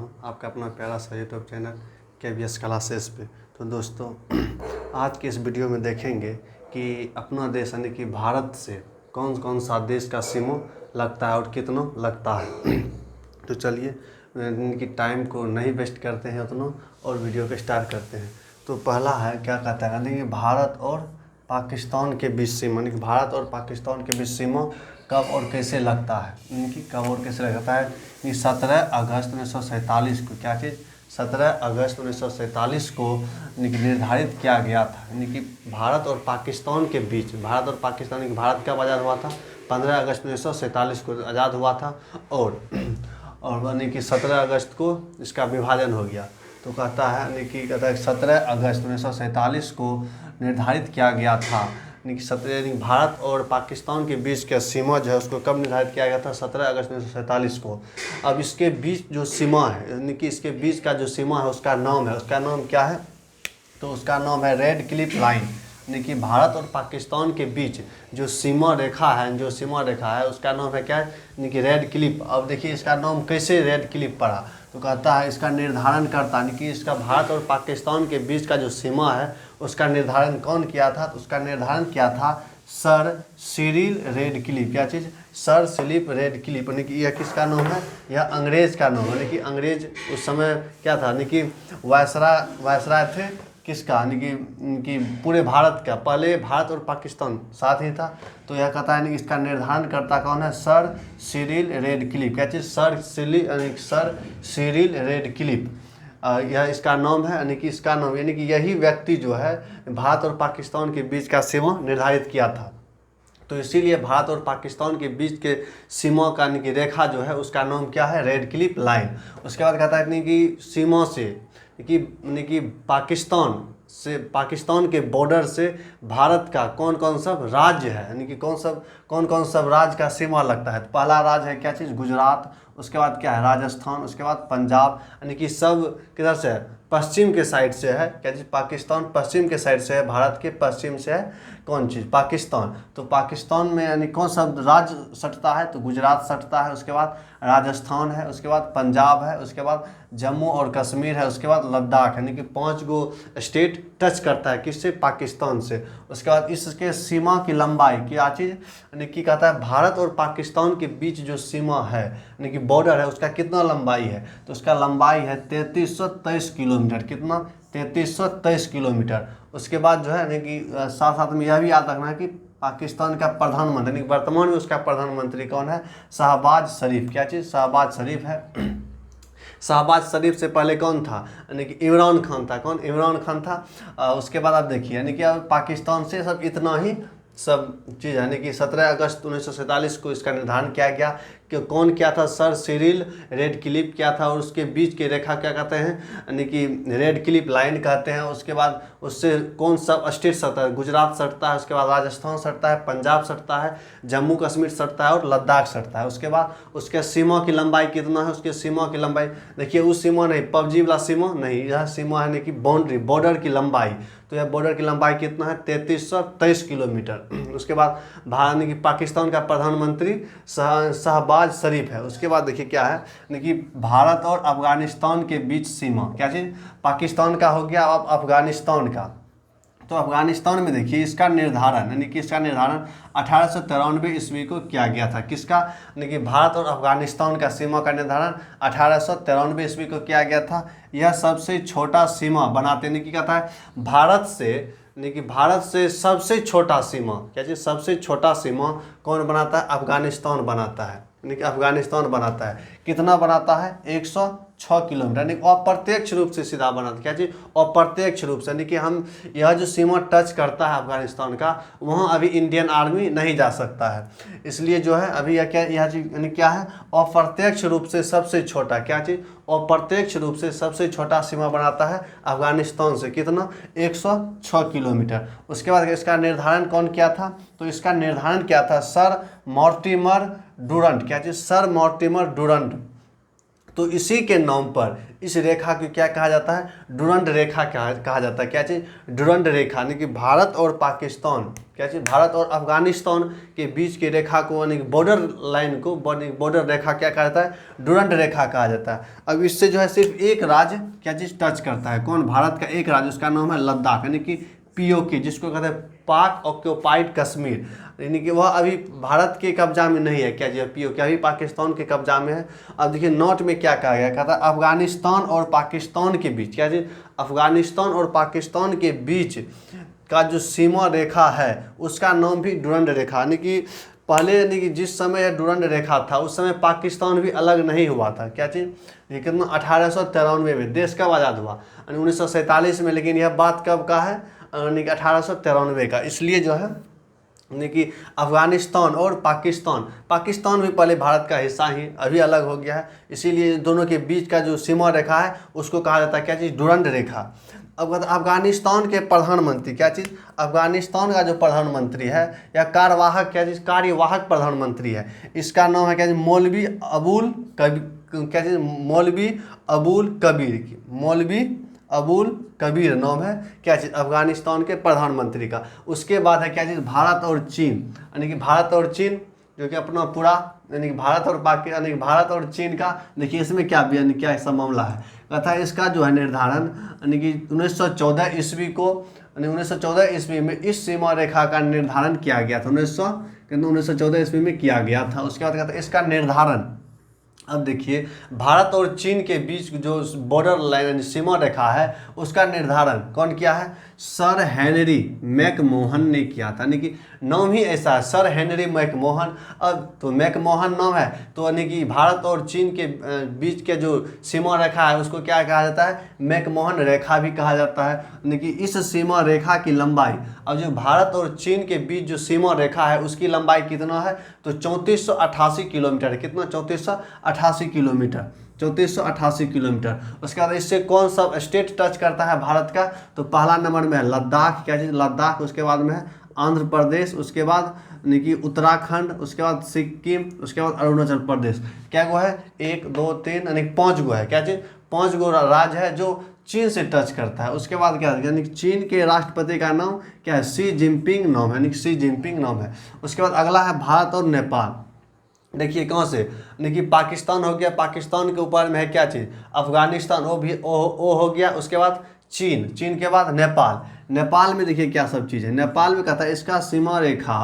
हूँ आपका अपना प्यारा सा यूट्यूब चैनल KBS क्लासेस पे। तो दोस्तों आज के इस वीडियो में देखेंगे कि अपना देश यानी कि भारत से कौन कौन सा देश का सीमा लगता है और कितना लगता है। तो चलिए इनकी टाइम को नहीं वेस्ट करते हैं उतना और वीडियो को स्टार्ट करते हैं। तो पहला है क्या कहता है यानी कि भारत और पाकिस्तान के बीच सीमा, यानी कि भारत और पाकिस्तान के बीच सीमा कब और कैसे लगता है, यानी कि कब और कैसे लगता है कि 17 अगस्त 1947 को क्या चीज़ 17 अगस्त 1947 को निर्धारित किया गया था। यानी कि भारत और पाकिस्तान के बीच, भारत और पाकिस्तान यानी कि भारत कब आज़ाद हुआ था 15 अगस्त 1947 को आज़ाद हुआ था और यानी कि 17 अगस्त को इसका विभाजन हो गया। तो कहता है यानी कि कहता है 17 अगस्त 1947 को निर्धारित किया गया था। यानी कि 17 यानी भारत और पाकिस्तान के बीच का सीमा जो है उसको कब निर्धारित किया गया था 17 अगस्त 1947 को। अब इसके बीच जो सीमा है यानी कि इसके बीच का जो सीमा है उसका नाम क्या है, तो उसका नाम है रेड क्लिफ लाइन। यानी कि भारत और पाकिस्तान के बीच जो सीमा रेखा है उसका नाम है क्या है, यानी कि रेड क्लिफ। अब देखिए इसका नाम कैसे रेड क्लिफ पड़ा, तो कहता है इसका निर्धारण करता यानी कि इसका भारत और पाकिस्तान के बीच का जो सीमा है उसका निर्धारण कौन किया था, तो उसका निर्धारण किया था सर सिरिल रेडक्लिफ। क्या चीज़, सर सिलिप रेडक्लिफ। यानी कि यह किसका नाम है, यह अंग्रेज़ का नाम है। यानी कि अंग्रेज उस समय क्या था, यानी कि वायसराय थे किसका, यानी कि पूरे भारत का। पहले भारत और पाकिस्तान साथ ही था। तो यह कहता है यानी कि इसका निर्धारण करता कौन है, सर सिरिल रेडक्लिफ। क्या चीज़, सर सिरिल रेडक्लिफ, यह इसका नाम है। यानी कि इसका नाम यानी कि यही व्यक्ति जो है भारत और पाकिस्तान के बीच का सीमा निर्धारित किया था। तो इसीलिए भारत और पाकिस्तान के बीच के सीमा का यानी कि रेखा जो है उसका नाम क्या है, रेड क्लिफ लाइन। उसके बाद कहता है यानी कि सीमा से यानी कि पाकिस्तान के बॉर्डर से भारत का कौन कौन सब राज्य है, यानी कि कौन कौन सब राज्य का सीमा लगता है। तो पहला राज्य है क्या चीज़, गुजरात। उसके बाद क्या है, राजस्थान। उसके बाद पंजाब। यानी कि सब किधर से है, पश्चिम के साइड से है। क्या चीज़, पाकिस्तान पश्चिम के साइड से है, भारत के पश्चिम से है कौन चीज़, पाकिस्तान। तो पाकिस्तान में यानी कौन सा राज्य सटता है, तो गुजरात सटता है। उसके बाद राजस्थान है, उसके बाद पंजाब है, उसके बाद जम्मू और कश्मीर है, उसके बाद लद्दाख। यानी कि 5 गो स्टेट टच करता है किससे, पाकिस्तान से। उसके बाद इसके सीमा की लंबाई क्या चीज़, यानी कि कहता है भारत और पाकिस्तान के बीच जो सीमा है यानी कि बॉर्डर है उसका कितना लंबाई है, तो उसका लंबाई है 3323 किलोमीटर। कितना, 3323 किलोमीटर। उसके बाद जो है यानी कि साथ साथ में यह भी याद रखना है कि पाकिस्तान का प्रधानमंत्री यानी वर्तमान में उसका प्रधानमंत्री कौन है, शहबाज शरीफ। क्या चीज़, शहबाज शरीफ है। शहबाज शरीफ से पहले कौन था, यानी कि इमरान खान था। कौन, इमरान खान था। उसके बाद आप देखिए यानी कि अब पाकिस्तान से सब इतना ही सब चीज़ यानी कि 17 अगस्त 1947 को इसका निर्धारण किया गया कि कौन क्या था, सर सिरिल रेडक्लिफ क्या था। और उसके बीच की रेखा क्या कहते हैं, यानी कि रेडक्लिफ लाइन कहते हैं। उसके बाद उससे कौन सा स्टेट सटता है, गुजरात सटता है। उसके बाद राजस्थान सटता है, पंजाब सटता है, जम्मू कश्मीर सटता है और लद्दाख सटता है। उसके बाद उसके सीमा की लंबाई कितना है, उसके सीमा की लंबाई देखिए, उस सीमा नहीं, पबजी वाला सीमा नहीं, यह सीमा है यानी कि बाउंड्री, बॉर्डर की लंबाई। तो यह बॉर्डर की लंबाई कितना है, 3323 किलोमीटर। उसके बाद भारत यानी कि पाकिस्तान का प्रधानमंत्री शहबाज शरीफ है। उसके बाद देखिए क्या है, यानी कि भारत और अफगानिस्तान के बीच सीमा क्या चीज़, पाकिस्तान का हो गया, अब अफगानिस्तान का। तो अफगानिस्तान में देखिए इसका निर्धारण यानी कि इसका निर्धारण 1893 ईस्वी को किया गया था। किसका, यानी कि भारत और अफगानिस्तान का सीमा का निर्धारण 1893 ईस्वी को किया गया था। यह सबसे छोटा सीमा बनाते यानी कि कहता है भारत से, यानी कि भारत से सबसे छोटा सीमा क्या चीज़, सबसे छोटा सीमा कौन बनाता है, अफगानिस्तान बनाता है। यानी कि अफगानिस्तान बनाता है, कितना बनाता है, 106 किलोमीटर। यानी अप्रत्यक्ष रूप से सीधा बनाता है। क्या चीज़, अप्रत्यक्ष रूप से, यानी कि हम यह जो सीमा टच करता है अफगानिस्तान का, वहाँ अभी इंडियन आर्मी नहीं जा सकता है। इसलिए जो है अभी यह चीज़ यानी क्या है, अप्रत्यक्ष रूप से सबसे छोटा क्या चीज़, अप्रत्यक्ष रूप से सबसे छोटा सीमा बनाता है अफगानिस्तान से। कितना, 106 किलोमीटर। उसके बाद इसका निर्धारण कौन किया था, तो इसका निर्धारण किया था सर मॉर्टिमर डुरंट। क्या चीज़, सर मॉर्टिमर डुरंट। तो इसी के नाम पर इस रेखा को क्या कहा जाता है, डुरंड रेखा कहा जाता है। क्या चीज़, डुरंड रेखा, यानी कि भारत और पाकिस्तान, क्या चीज़, भारत और अफगानिस्तान के बीच की रेखा को, यानी कि बॉर्डर लाइन को, बॉर्डर रेखा क्या कहा जाता है, डुरंड रेखा कहा जाता है। अब इससे जो है सिर्फ एक राज्य क्या चीज़ टच करता है, कौन, भारत का एक राज्य, उसका नाम है लद्दाख, यानी कि पीओके, जिसको कहते हैं पाक ऑक्यूपाइड कश्मीर, यानी कि वह अभी भारत के कब्जा में नहीं है। क्या जी, पीओके अभी पाकिस्तान के कब्जा में है। अब देखिए नोट में क्या कहा गया, कहता है अफगानिस्तान और पाकिस्तान के बीच, क्या जी, अफगानिस्तान और पाकिस्तान के बीच का जो सीमा रेखा है उसका नाम भी डुरंड रेखा, यानी कि पहले, यानी कि जिस समय यह डुरंड रेखा था उस समय पाकिस्तान भी अलग नहीं हुआ था। क्या चीज़, ये कितना, 1893 में देश कब आज़ाद हुआ, यानी 1947 में, लेकिन यह बात कब का है, यानी कि 1893 का। इसलिए जो है यानी कि अफगानिस्तान और पाकिस्तान भी पहले भारत का हिस्सा ही, अभी अलग हो गया है, इसीलिए दोनों के बीच का जो सीमा रेखा है उसको कहा जाता है क्या चीज़, डुरंड रेखा। अब अफगानिस्तान के प्रधानमंत्री, क्या चीज़, अफगानिस्तान का जो प्रधानमंत्री है या कार्यवाहक, क्या चीज़, कार्यवाहक प्रधानमंत्री है, इसका नाम है क्या चीज़, मौलवी अबुल कबीर, क्या चीज़, मौलवी अबुल कबीर, मौलवी अबुल कबीर नाम है क्या चीज़, अफगानिस्तान के प्रधानमंत्री का। उसके बाद है क्या चीज़, भारत और चीन, यानी कि भारत और चीन जो कि अपना पूरा, यानी कि भारत और पाकिस्तान, यानी कि भारत और चीन का, देखिए इसमें क्या, यानी क्या ऐसा मामला है, कहता है इसका जो है निर्धारण, यानी कि 1914 ईस्वी को, यानी 1914 ईस्वी में इस सीमा रेखा का निर्धारण किया गया था, 1914 ईस्वी में किया गया था। उसके बाद कहता है इसका निर्धारण, अब देखिए भारत और चीन के बीच जो बॉर्डर लाइन सीमा रेखा है उसका निर्धारण कौन किया है, सर हेनरी मैकमोहन ने किया था, यानी कि नाम ही ऐसा है, सर हेनरी मैकमोहन। अब तो मैकमोहन नाम है तो यानी कि भारत और चीन के बीच के जो सीमा रेखा है उसको क्या कहा जाता है, मैकमोहन रेखा भी कहा जाता है। यानी कि इस सीमा रेखा की लंबाई, अब जो भारत और चीन के बीच जो सीमा रेखा है उसकी लंबाई कितना है, तो 3488 किलोमीटर है। कितना, 3488 किलोमीटर, 3488 किलोमीटर। उसके बाद इससे कौन सा स्टेट टच करता है भारत का, तो पहला नंबर में है लद्दाख, क्या चीज़, लद्दाख, उसके बाद में है आंध्र प्रदेश, उसके बाद यानी कि उत्तराखंड, उसके बाद सिक्किम, उसके बाद अरुणाचल प्रदेश। क्या गो है, 1 2 3 यानी 5 गो है, क्या चीज़, 5 गो राज्य है जो चीन से टच करता है। उसके बाद क्या है, यानी कि चीन के राष्ट्रपति का नाम क्या है, शी जिनपिंग नाम है, यानी कि शी जिनपिंग नाम है। उसके बाद अगला है भारत और नेपाल। देखिए कहाँ से, यानी कि पाकिस्तान हो गया, पाकिस्तान के ऊपर में है क्या चीज़, अफगानिस्तान, वो भी ओ हो गया। उसके बाद चीन, चीन के बाद नेपाल, नेपाल में देखिए क्या सब चीज़ है। नेपाल में कहता है इसका सीमा रेखा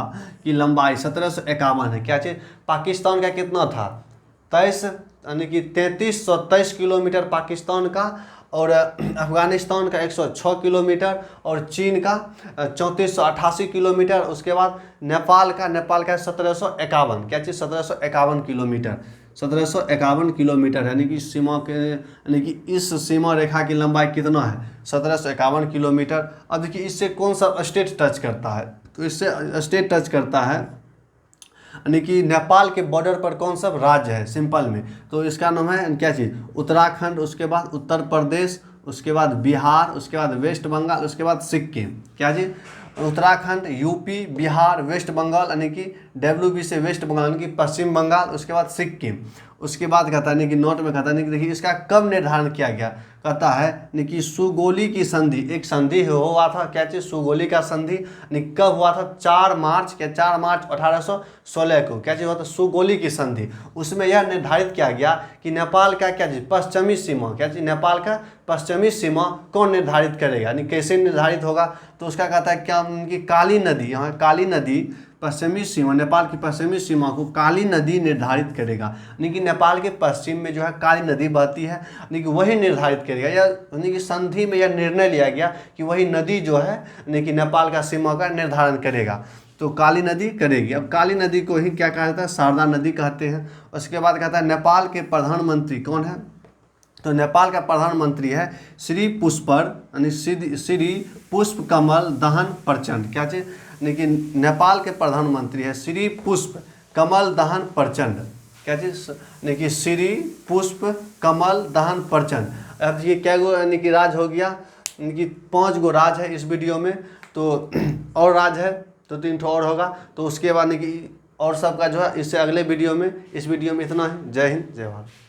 की लंबाई 1751 है। क्या चीज़, पाकिस्तान का कितना था, 23, यानी कि 3323 किलोमीटर पाकिस्तान का, और अफगानिस्तान का 106 किलोमीटर, और चीन का 3488 किलोमीटर। उसके बाद नेपाल का 1751, क्या चीज़, 1751 किलोमीटर, 1751 किलोमीटर, यानी कि सीमा के, यानी कि इस सीमा रेखा की लंबाई कितना है, 1751 किलोमीटर। अब देखिए इससे कौन सा स्टेट टच करता है, तो इससे स्टेट टच करता है, यानी कि नेपाल के बॉर्डर पर कौन सा राज्य है, सिंपल में, तो इसका नाम है क्या चीज़, उत्तराखंड, उसके बाद उत्तर प्रदेश, उसके बाद बिहार, उसके बाद वेस्ट बंगाल, उसके बाद सिक्किम। क्या चीज़, उत्तराखंड, यूपी, बिहार, वेस्ट बंगाल, यानी कि WB से वेस्ट बंगाल, यानी कि पश्चिम बंगाल, उसके बाद सिक्किम। उसके बाद कहता है, कि नोट में कहता है, कि देखिए इसका कब निर्धारण किया गया, कहता है कि सुगोली की संधि, एक संधि हुआ था, क्या चीज़, सुगोली का संधि, कब हुआ था, 4 मार्च 1816 को, क्या चीज़ हुआ था, सुगोली की संधि। उसमें यह निर्धारित किया गया कि नेपाल का क्या चीज़, पश्चिमी सीमा, क्या चीज़, नेपाल का पश्चिमी सीमा कौन निर्धारित करेगा, यानी कैसे निर्धारित होगा, तो उसका कहता है क्या, उनकी काली नदी, यहाँ काली नदी पश्चिमी सीमा, नेपाल की पश्चिमी सीमा को काली नदी निर्धारित करेगा, यानी कि नेपाल के पश्चिम में जो है काली नदी बहती है, यानी कि वही निर्धारित करेगा, या यानी कि संधि में यह निर्णय लिया गया कि वही नदी जो है यानी कि नेपाल का सीमा का निर्धारण करेगा, तो काली नदी करेगी। अब काली नदी को ही क्या कहा जाता है, शारदा नदी कहते हैं। उसके बाद कहता है नेपाल के प्रधानमंत्री कौन है, तो नेपाल का प्रधानमंत्री है श्री पुष्पर, यानी श्री पुष्प कमल दहन प्रचंड। क्या चीज़, लेकिन नेपाल के प्रधानमंत्री है श्री पुष्प कमल दहन प्रचंड। क्या चीज़, यानी कि श्री पुष्प कमल दहन प्रचंड। अब ये क्या गो यानी कि राज हो गया, यानी कि 5 गो राज है इस वीडियो में, तो और राज है तो 3 ठो और होगा, तो उसके बाद यानी कि और सबका जो है इससे अगले वीडियो में, इस वीडियो में इतना है। जय हिंद, जय भारत।